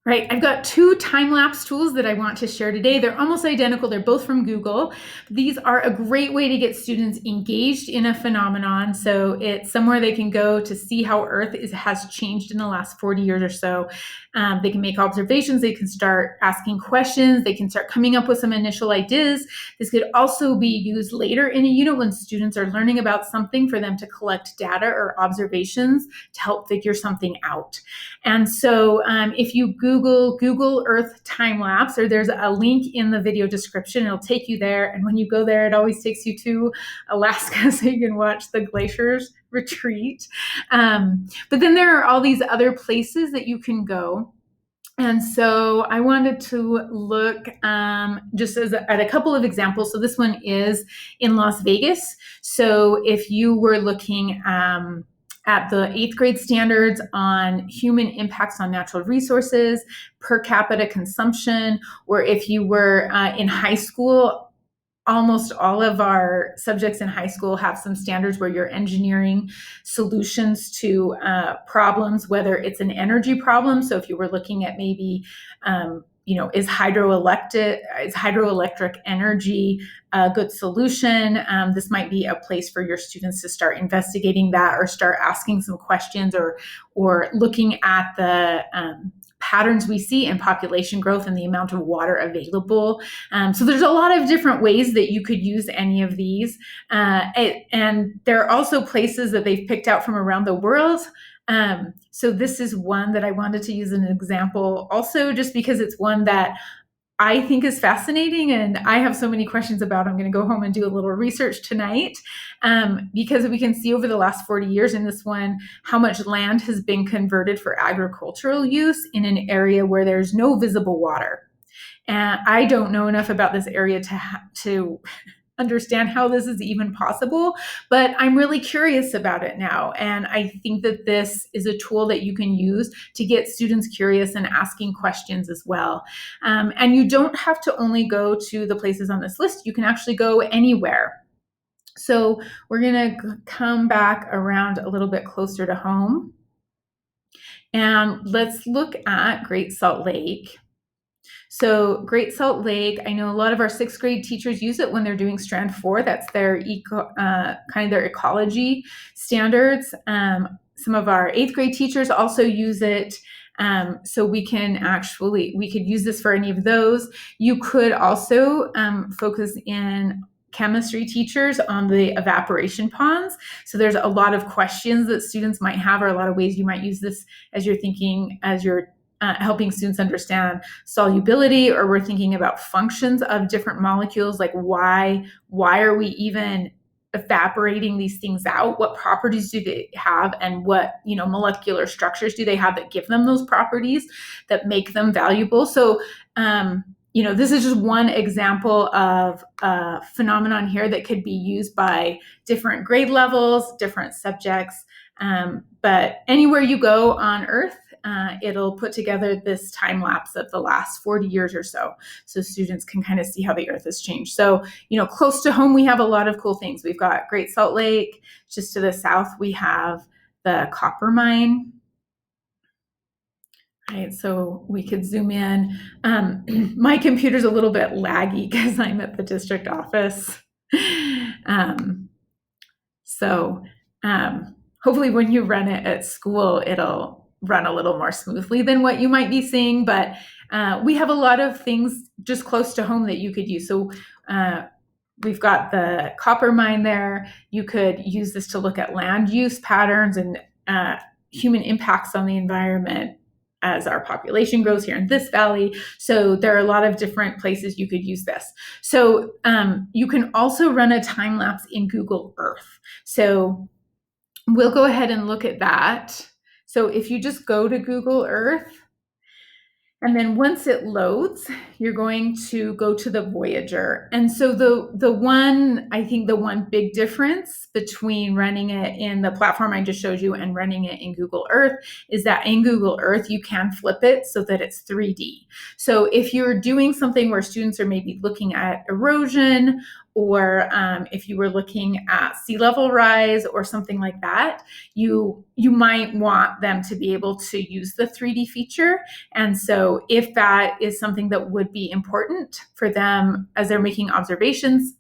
Right. I've got two time-lapse tools that I want to share today. They're almost identical. They're both from Google. These are a great way to get students engaged in a phenomenon. So it's somewhere they can go to see how Earth has changed in the last 40 years or so. They can make observations. They can start asking questions. They can start coming up with some initial ideas. This could also be used later in a unit when students are learning about something for them to collect data or observations to help figure something out. And so if you Google Earth time lapse, or there's a link in the video description, it'll take you there. And when you go there, it always takes you to Alaska so you can watch the glaciers retreat. But then there are all these other places that you can go. And so I wanted to look just at a couple of examples. So this one is in Las Vegas. So if you were looking at the 8th grade standards on human impacts on natural resources, per capita consumption, or if you were in high school, almost all of our subjects in high school have some standards where you're engineering solutions to problems, whether it's an energy problem. So if you were looking at maybe, is hydroelectric energy a good solution? This might be a place for your students to start investigating that, or start asking some questions, or looking at the patterns we see in population growth and the amount of water available. So there's a lot of different ways that you could use any of these. And there are also places that they've picked out from around the world. So this is one that I wanted to use as an example also, just because it's one that I think is fascinating and I have so many questions about. I'm going to go home and do a little research tonight, because we can see over the last 40 years in this one how much land has been converted for agricultural use in an area where there's no visible water. And I don't know enough about this area to understand how this is even possible, but I'm really curious about it now. And I think that this is a tool that you can use to get students curious and asking questions as well. And you don't have to only go to the places on this list. You can actually go anywhere. So we're going to come back around a little bit closer to home. And let's look at Great Salt Lake. So Great Salt Lake, I know a lot of our 6th grade teachers use it when they're doing Strand 4. That's their their ecology standards. Some of our 8th grade teachers also use it. So we could use this for any of those. You could also focus in chemistry teachers on the evaporation ponds. So there's a lot of questions that students might have, or a lot of ways you might use this as you're helping students understand solubility, or we're thinking about functions of different molecules, like why are we even evaporating these things out? What properties do they have, and what molecular structures do they have that give them those properties that make them valuable? So this is just one example of a phenomenon here that could be used by different grade levels, different subjects, but anywhere you go on Earth, it'll put together this time lapse of the last 40 years or so students can kind of see how the Earth has changed. So, close to home, we have a lot of cool things. We've got Great Salt Lake. Just to the south, we have the copper mine. Right, so we could zoom in. My computer's a little bit laggy because I'm at the district office. Hopefully when you run it at school, it'll run a little more smoothly than what you might be seeing. But we have a lot of things just close to home that you could use. So we've got the copper mine there. You could use this to look at land use patterns and human impacts on the environment as our population grows here in this valley. So there are a lot of different places you could use this. So you can also run a time lapse in Google Earth. So we'll go ahead and look at that. So if you just go to Google Earth, and then once it loads, you're going to go to the Voyager. And so the one big difference between running it in the platform I just showed you and running it in Google Earth is that in Google Earth, you can flip it so that it's 3D. So if you're doing something where students are maybe looking at erosion or if you were looking at sea level rise or something like that, you might want them to be able to use the 3D feature. And so if that is something that would be important for them as they're making observations,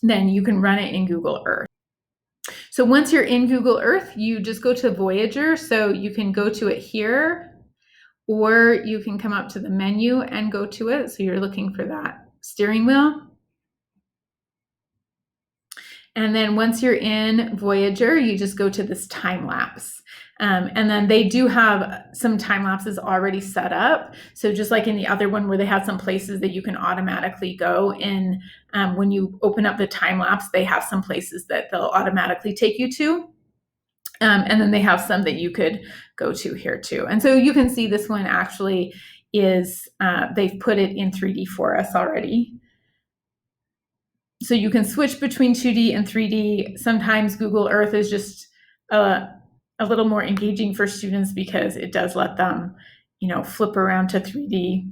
then you can run it in Google Earth. So once you're in Google Earth, you just go to Voyager. So you can go to it here, or you can come up to the menu and go to it. So you're looking for that steering wheel. And then once you're in Voyager, you just go to this time lapse. And then they do have some time lapses already set up. So just like in the other one where they had some places that you can automatically go in, when you open up the time lapse, they have some places that they'll automatically take you to. And then they have some that you could go to here too. And so you can see this one actually is, they've put it in 3D for us already. So you can switch between 2D and 3D. Sometimes Google Earth is just a little more engaging for students because it does let them, flip around to 3D.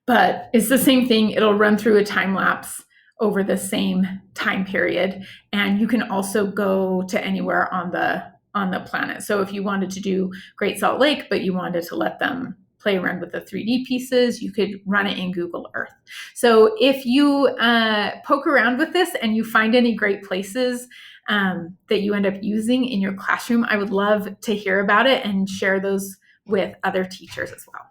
But it's the same thing. It'll run through a time lapse over the same time period. And you can also go to anywhere on the planet. So if you wanted to do Great Salt Lake, but you wanted to let them play around with the 3D pieces, you could run it in Google Earth. So if you poke around with this and you find any great places that you end up using in your classroom, I would love to hear about it and share those with other teachers as well.